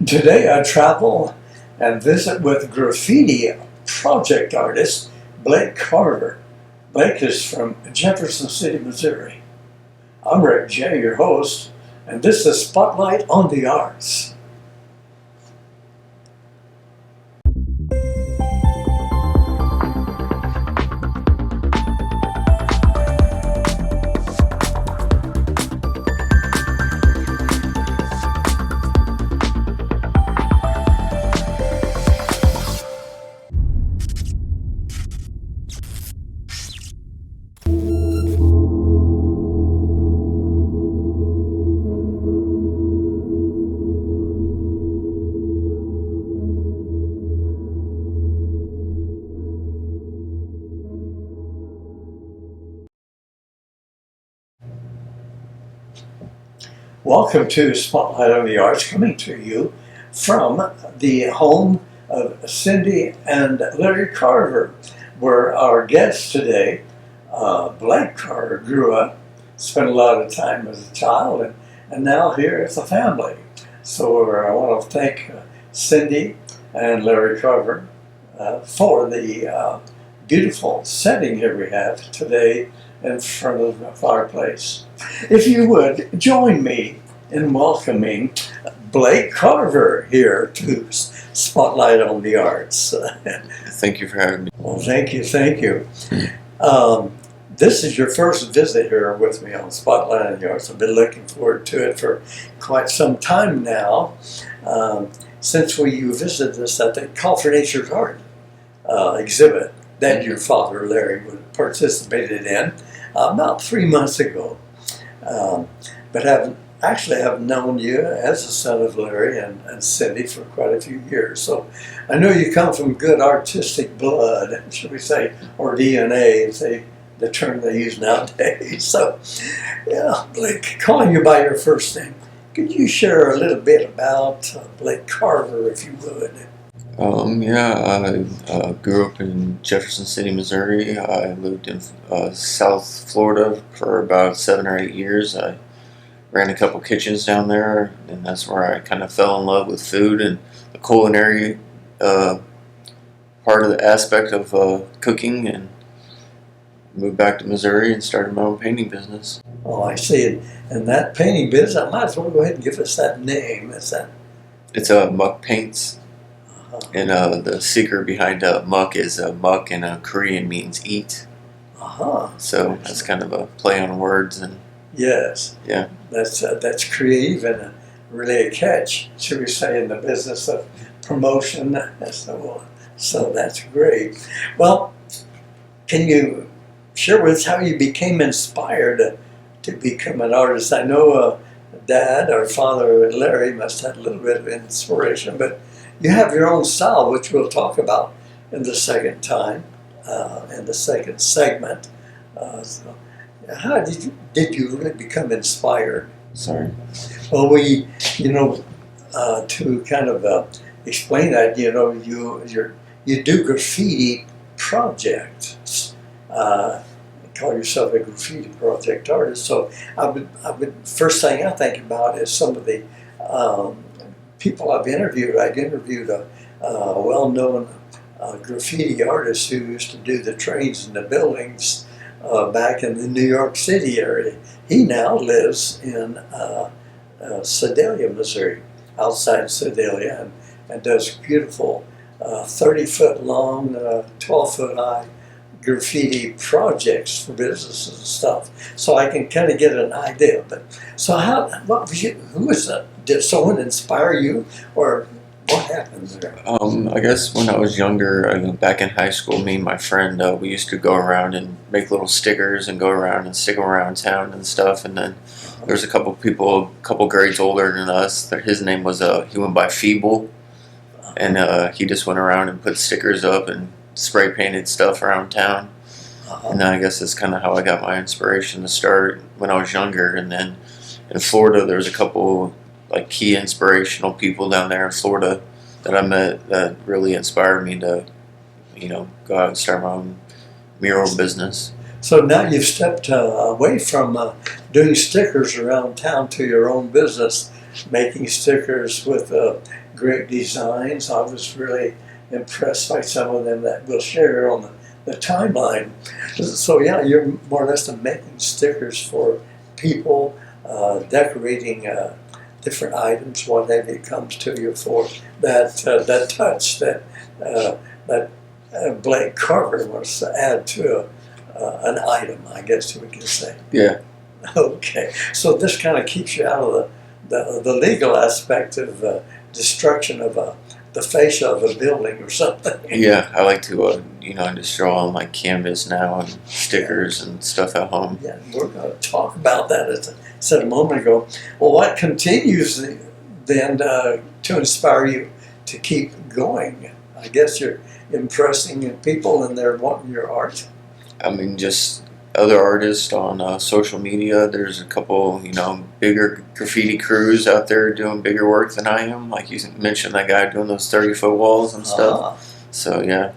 Today I travel and visit with graffiti project artist Blake Carver. Blake is from Jefferson City, Missouri. I'm Rick Jey, your host, and this is Spotlight on the Arts. Welcome to Spotlight on the Arts, coming to you from the home of Cindy and Larry Carver, where our guest today, Blake Carver, grew up, spent a lot of time as a child, and now here as a family. So I want to thank Cindy and Larry Carver for the beautiful setting here we have today in front of the fireplace. If you would join me in welcoming Blake Carver here to Spotlight on the Arts. Thank you for having me. Well, thank you. This is your first visit here with me on Spotlight on the Arts. I've been looking forward to it for quite some time now, since you visited us at the Call for Nature's Art exhibit that your father, Larry, participated in about 3 months ago. But I've known you as a son of Larry and Cindy for quite a few years. So I know you come from good artistic blood, should we say, or DNA, is the term they use nowadays. So, yeah, Blake, calling you by your first name, could you share a little bit about Blake Carver, if you would? I grew up in Jefferson City, Missouri. I lived in South Florida for about 7 or 8 years. I ran a couple kitchens down there, and that's where I kind of fell in love with food and the culinary part of the aspect of cooking, and moved back to Missouri and started my own painting business. Oh, I see. And that painting business, I might as well go ahead and give us that name. It's Muck Paints. And the secret behind muck is muck in Korean means eat. So that's kind of a play on words. And yes, yeah, that's creative and really a catch, should we say, in the business of promotion and so on. So that's great. Well, can you share with us how you became inspired to become an artist? I know Dad, our father, Larry, must have had a little bit of inspiration, but you have your own style, which we'll talk about in the second time, in the second segment. So how did you really become inspired? Sorry. Well, to kind of explain that, you do graffiti projects. Call yourself a graffiti project artist. So I would first thing I think about is some of the people I've interviewed. I've interviewed a well-known graffiti artist who used to do the trains and the buildings back in the New York City area. He now lives in Sedalia, Missouri, outside Sedalia, and does beautiful 30-foot long, 12-foot high graffiti projects for businesses and stuff. So I can kind of get an idea. But so who was that? Did someone inspire you, or what happened there? I guess when I was younger, back in high school, me and my friend, we used to go around and make little stickers and go around and stick them around town and stuff. And then there's a couple people, a couple grades older than us. His name was, he went by Feeble, and he just went around and put stickers up and spray painted stuff around town. And I guess that's kind of how I got my inspiration to start when I was younger. And then in Florida, there was a couple like key inspirational people down there in Florida that I met that really inspired me to, go out and start my own mural business. So now you've stepped away from doing stickers around town to your own business. making stickers with great designs. I was really impressed by some of them that we'll share on the timeline. So yeah, you're more or less making stickers for people, decorating different items, whatever it comes to you for that touch that Blake Carver wants to add to an item, I guess we can say. Yeah. Okay, so this kind of keeps you out of the legal aspect of destruction of the fascia of a building or something. Yeah, I like to, just draw on like canvas now and stickers and stuff at home. Yeah, we're going to talk about that, as I said a moment ago. Well, what continues then to inspire you to keep going? I guess you're impressing people and they're wanting your art. I mean, just other artists on social media. There's a couple, bigger graffiti crews out there doing bigger work than I am. Like you mentioned, that guy doing those 30-foot walls and stuff. So yeah,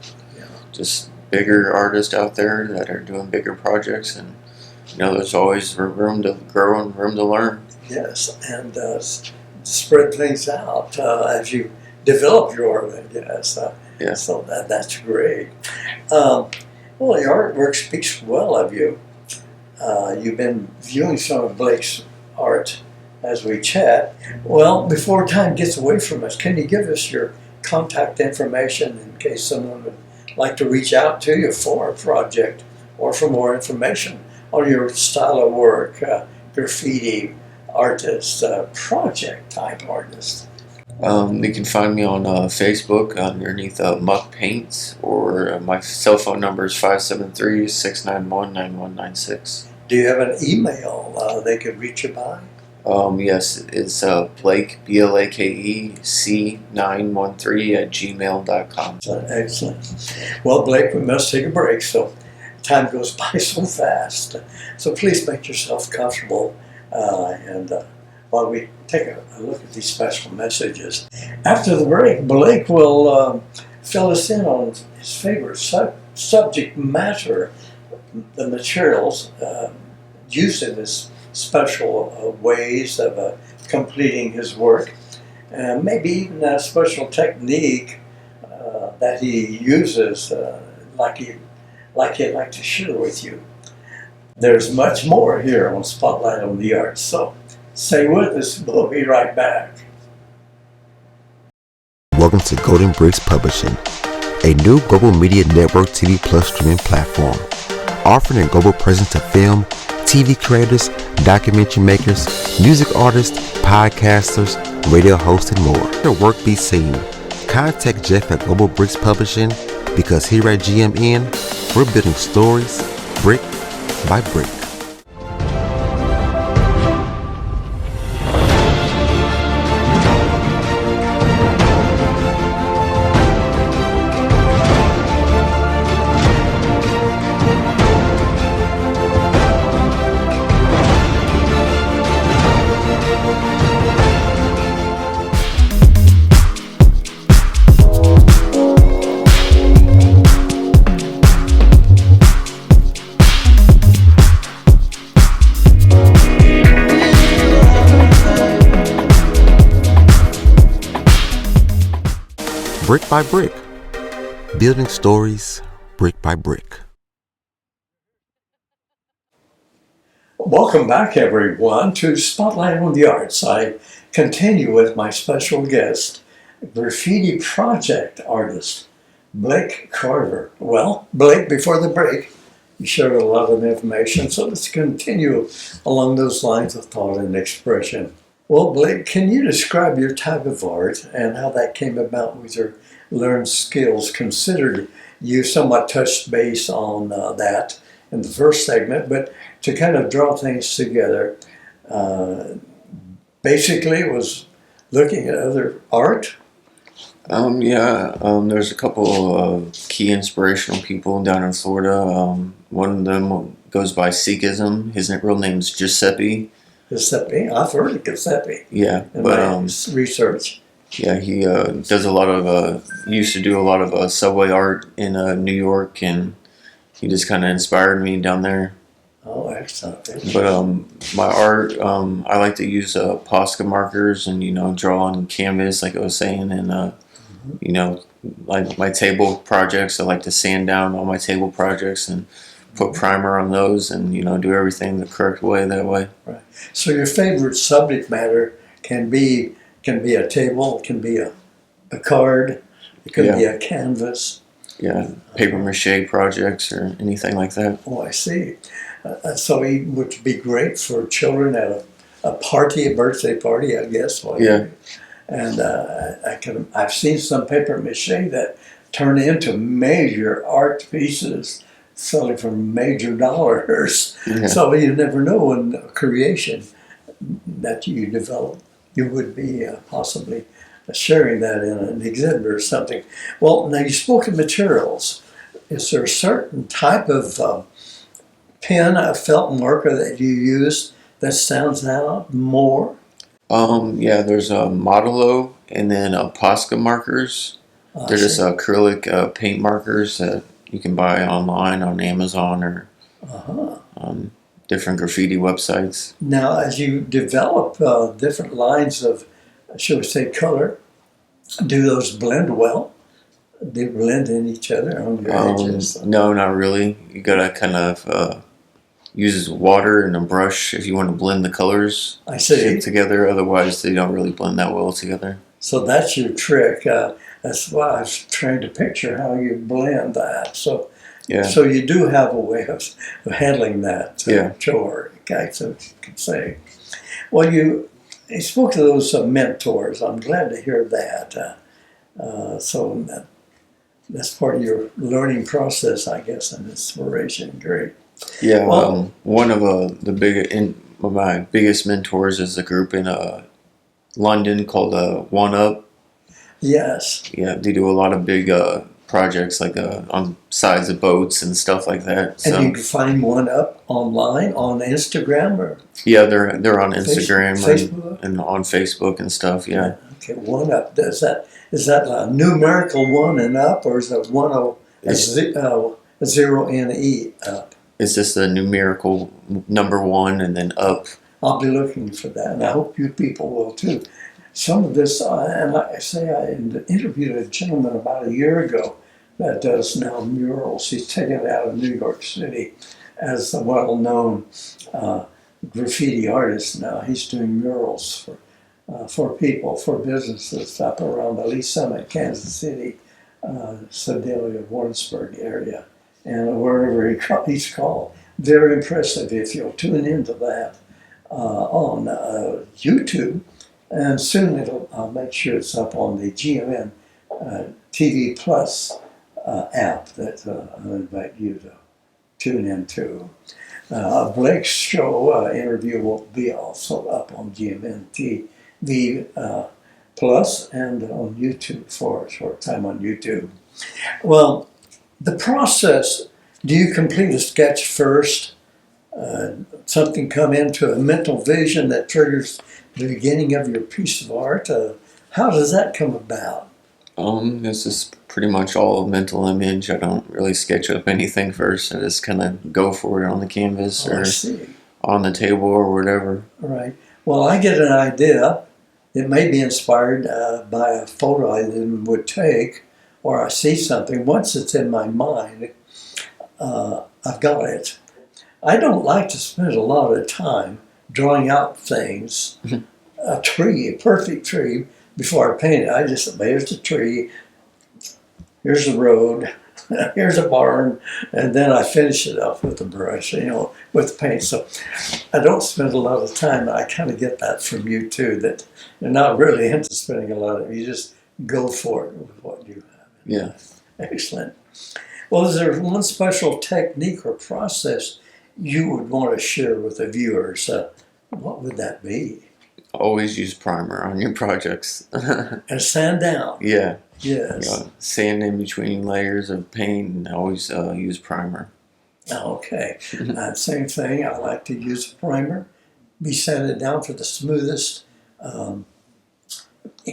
just bigger artists out there that are doing bigger projects, and there's always room to grow and room to learn. Yes, and spread things out as you develop your art, I guess. Yeah. So that's great. Well, your artwork speaks well of you. You've been viewing some of Blake's art as we chat. Well, before time gets away from us, can you give us your contact information in case someone would like to reach out to you for a project or for more information on your style of work, graffiti artist, project type artist? You can find me on Facebook underneath Muck Paints, or my cell phone number is 573-691-9196. Do you have an email they could reach you by? Yes, it's Blake, BLAKEC913 @gmail.com. Excellent. Well, Blake, we must take a break, so time goes by so fast. So please make yourself comfortable and while we take a look at these special messages. After the break, Blake will fill us in on his favorite subject matter, the materials used in his special ways of completing his work, and maybe even a special technique that he uses, like he'd like to share with you. There's much more here on Spotlight on the Arts, so stay with us. We'll be right back. Welcome to Golden Bricks Publishing, a new global media network TV plus streaming platform, offering a global presence to film, TV creators, documentary makers, music artists, podcasters, radio hosts, and more. Your work be seen. Contact Jeff at Global Bricks Publishing, because here at GMN, we're building stories brick by brick. Brick by brick, building stories brick by brick. Welcome back, everyone, to Spotlight on the Arts. I continue with my special guest, graffiti project artist, Blake Carver. Well, Blake, before the break, you shared a lot of information, so let's continue along those lines of thought and expression. Well, Blake, can you describe your type of art and how that came about with your learned skills? Considered you somewhat touched base on that in the first segment, but to kind of draw things together, basically it was looking at other art. There's a couple of key inspirational people down in Florida. One of them goes by Sikhism. His real name's Giuseppe. Giuseppe, I've heard of Giuseppe. Yeah, in my research. Yeah, he does a lot of. Used to do a lot of subway art in New York, and he just kind of inspired me down there. Oh, excellent. But my art, I like to use Posca markers and draw on canvas, like I was saying, and you know, like my table projects. I like to sand down all my table projects and put primer on those, and do everything the correct way that way. Right. So your favorite subject matter can be a table, it can be a card, it could be a canvas. Yeah, paper mache projects or anything like that. Oh, I see. So it would be great for children at a party, a birthday party, I guess. Yeah. And I've seen some paper mache that turn into major art pieces selling for major dollars. Yeah. So you never know in a creation that you develop, you would be possibly sharing that in an exhibit or something. Well, now you spoke of materials. Is there a certain type of pen, a felt marker that you use that stands out more? Yeah, there's a Modulo and then Posca markers. They're just acrylic paint markers that you can buy online on Amazon or different graffiti websites. Now, as you develop different lines of, shall we say, color, do those blend well? They blend in each other on your edges? No, not really. You gotta kind of use water and a brush if you want to blend the colors together. Otherwise, they don't really blend that well together. So that's your trick. That's why I was trying to picture how you blend that. So, so you do have a way of handling that chore, okay, so you could say. Well, you spoke to those mentors. I'm glad to hear that. So that's part of your learning process, I guess, and inspiration. Great. Yeah, well, one of my biggest mentors is a group in London called One Up. Yes. Yeah, they do a lot of big projects like on sides of boats and stuff like that. And you can find One Up online on Instagram or? Yeah, they're on Instagram Facebook? and on Facebook and stuff. Yeah. Okay, One Up. Is that a numerical one and up, or is that 0 up? It's just a numerical number 1 and then up. I'll be looking for that, and I hope you people will too. Some of this, and like I say, I interviewed a gentleman about a year ago that does now murals. He's taken it out of New York City as a well-known graffiti artist now. He's doing murals for people, for businesses up around the Lee Summit, Kansas City, Sedalia, Warrensburg area, and wherever he's called. Very impressive if you'll tune into that on YouTube. And soon I'll make sure it's up on the GMN TV Plus app that I'll invite you to tune into. Blake's show interview will be also up on GMN TV Plus and on YouTube for a short time on YouTube. Well, the process, do you complete a sketch first? Something come into a mental vision that triggers the beginning of your piece of art? How does that come about? This is pretty much all a mental image. I don't really sketch up anything first. I just kind of go for it on the canvas or on the table or whatever. Right. Well, I get an idea. It may be inspired by a photo I would take, or I see something. Once it's in my mind, I've got it. I don't like to spend a lot of time drawing out things, a tree, a perfect tree, before I paint it. There's the tree, here's the road, here's a barn, and then I finish it off with the brush, with the paint. So I don't spend a lot of time, and I kind of get that from you too, that you're not really into spending a lot of, you just go for it with what you have. Yeah. Excellent. Well, is there one special technique or process you would want to share with the viewers? What would that be? Always use primer on your projects. And sand down. Yeah. Yes. Sand in between layers of paint, and always use primer. Okay. Same thing. I like to use a primer. Be sanded down for the smoothest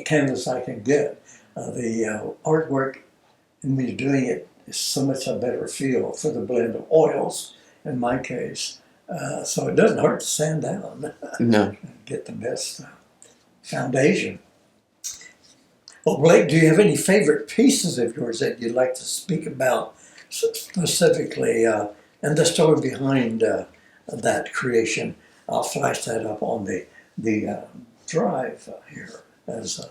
canvas I can get. The artwork, and when you're doing it, is so much a better feel for the blend of oils, in my case, So it doesn't hurt to sand down No. and get the best foundation. Well, Blake, do you have any favorite pieces of yours that you'd like to speak about specifically, and the story behind that creation? I'll flash that up on the drive here as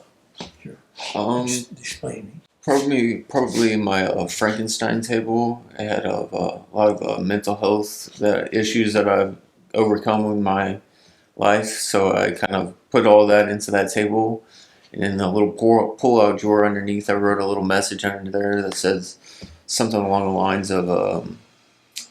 you're Um, explaining. probably my Frankenstein table. I had a lot of mental health issues that I've overcome in my life, so I kind of put all that into that table. And in the little pull-out drawer underneath, I wrote a little message under there that says something along the lines of,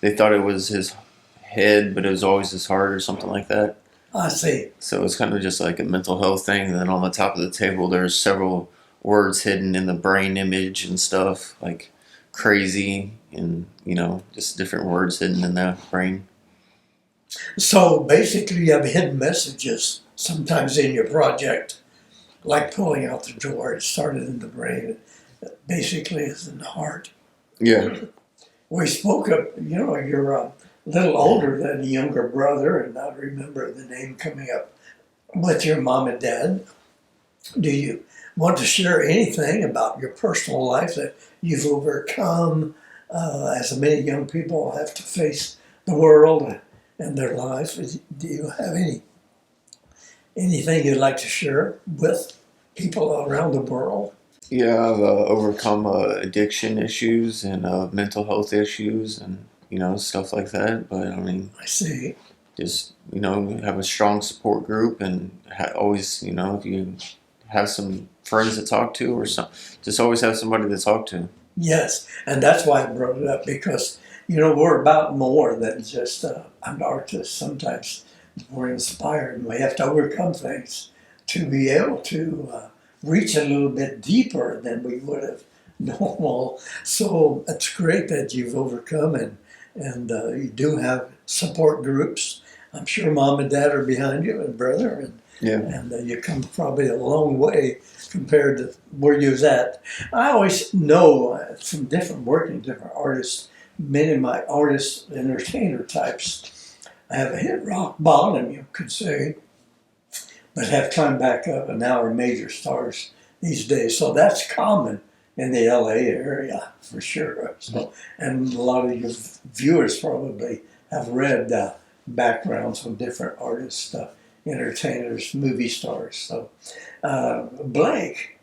they thought it was his head, but it was always his heart or something like that. I see. So it's kind of just like a mental health thing. And then on the top of the table, there's several words hidden in the brain image and stuff, like crazy and, just different words hidden in that brain. So basically, you have hidden messages sometimes in your project, like pulling out the drawer. It started in the brain. It basically is in the heart. Yeah. We spoke of, you're a little older than a younger brother, and I remember the name coming up with your mom and dad. Do you want to share anything about your personal life that you've overcome, as many young people have to face the world and their life? Do you have anything you'd like to share with people around the world? Yeah, I've overcome addiction issues and mental health issues and, stuff like that. But I mean, I see. just, have a strong support group and always, if you have some friends to talk to or some, just always have somebody to talk to. Yes, and that's why I brought it up because, we're about more than just an artist. Sometimes we're inspired and we have to overcome things to be able to reach a little bit deeper than we would have normal. So it's great that you've overcome and you do have support groups. I'm sure mom and dad are behind you and brother, and Yeah. and you come probably a long way compared to where you was at. I always know from working different artists, many of my artists, entertainer types, have hit rock bottom, you could say, but have climbed back up and now are major stars these days. So that's common in the LA area for sure. So, and a lot of your viewers probably have read backgrounds on different artists, entertainers, movie stars. So Blake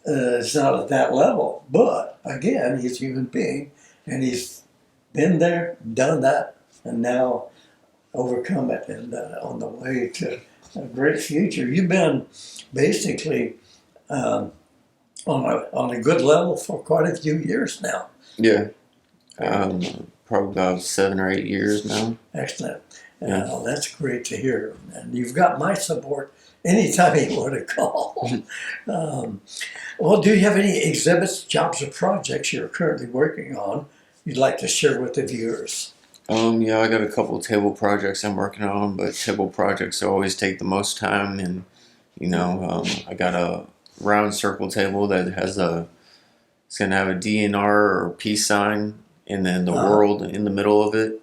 is not at that level, but again, he's a human being and he's been there, done that, and now overcome it and on the way to a great future. You've been basically on a good level for quite a few years now. Yeah. Probably about 7 or 8 years now. Excellent. Yeah. That's great to hear. And you've got my support anytime you want to call. Well, do you have any exhibits, jobs, or projects you're currently working on you'd like to share with the viewers? Yeah, I got a couple table projects I'm working on, but table projects always take the most time. And, I got a round circle table that has it's going to have a DNR or peace sign and then the world in the middle of it.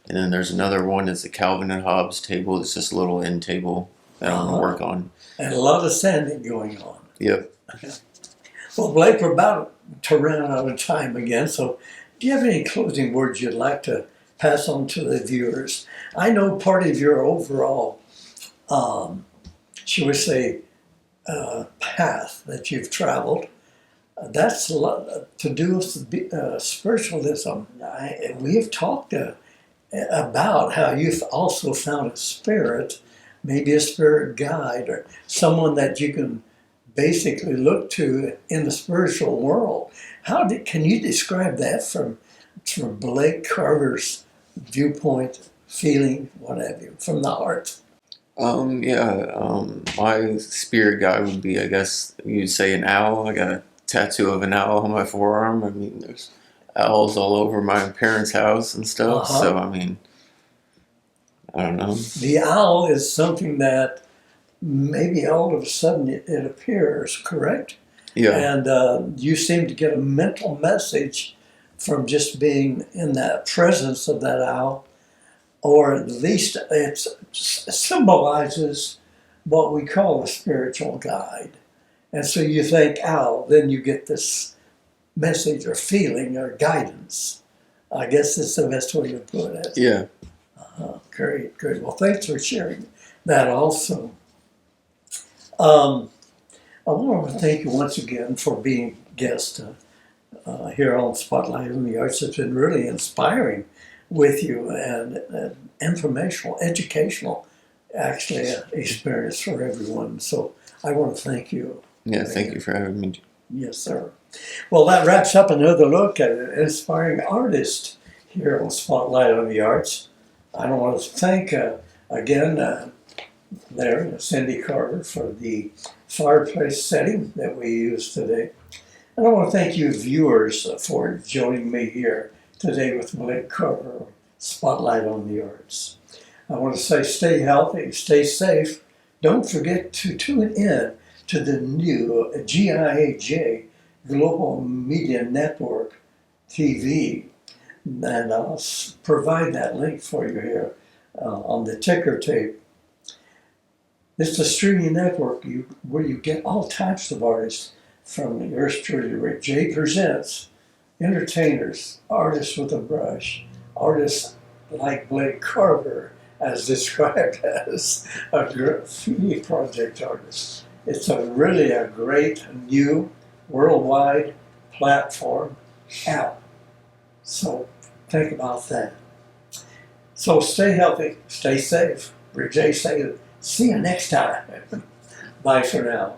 And then there's another one that's a Calvin and Hobbes table. It's just a little end table that I'm going to work on. And a lot of sanding going on. Yep. Well, Blake, we're about to run out of time again, so do you have any closing words you'd like to pass on to the viewers? I know part of your overall, shall we say, path that you've traveled, that's a lot to do with spiritualism. We have talked about how you've also found a spirit, maybe a spirit guide or someone that you can basically look to in the spiritual world. Can you describe that from Blake Carver's viewpoint, feeling, what have you, from the heart? My spirit guide would be, I guess you'd say, an owl. I got a tattoo of an owl on my forearm. I mean, there's owls all over my parents' house and stuff. So, I mean, I don't know. The owl is something that maybe all of a sudden it appears, correct? Yeah. And you seem to get a mental message from just being in that presence of that owl. or at least it symbolizes what we call a spiritual guide. And so you think, oh, then you get this message or feeling or guidance. I guess that's the best way to put it. Yeah. Great, great. Well, thanks for sharing that also. I want to thank you once again for being a guest here on Spotlight on the Arts. It's been really inspiring with you and informational, educational, actually, experience for everyone. So I want to thank you. Yeah, thank you for having me. Yes, sir. Well, that wraps up another look at an inspiring artist here on Spotlight on the Arts. I want to thank again there Cindy Carver for the fireplace setting that we used today. And I want to thank you viewers for joining me here today with Blake Carver, Spotlight on the Arts. I want to say stay healthy, stay safe. Don't forget to tune in to the new GIAJ Global Media Network TV. And I'll provide that link for you here on the ticker tape. It's a streaming network where you get all types of artists from yours truly, Rick Jey Presents, entertainers, artists with a brush, artists like Blake Carver, as described as a graffiti project artist. It's really a great new worldwide platform app. So think about that. So stay healthy, stay safe. Rick Jey saying, see you next time. Bye for now.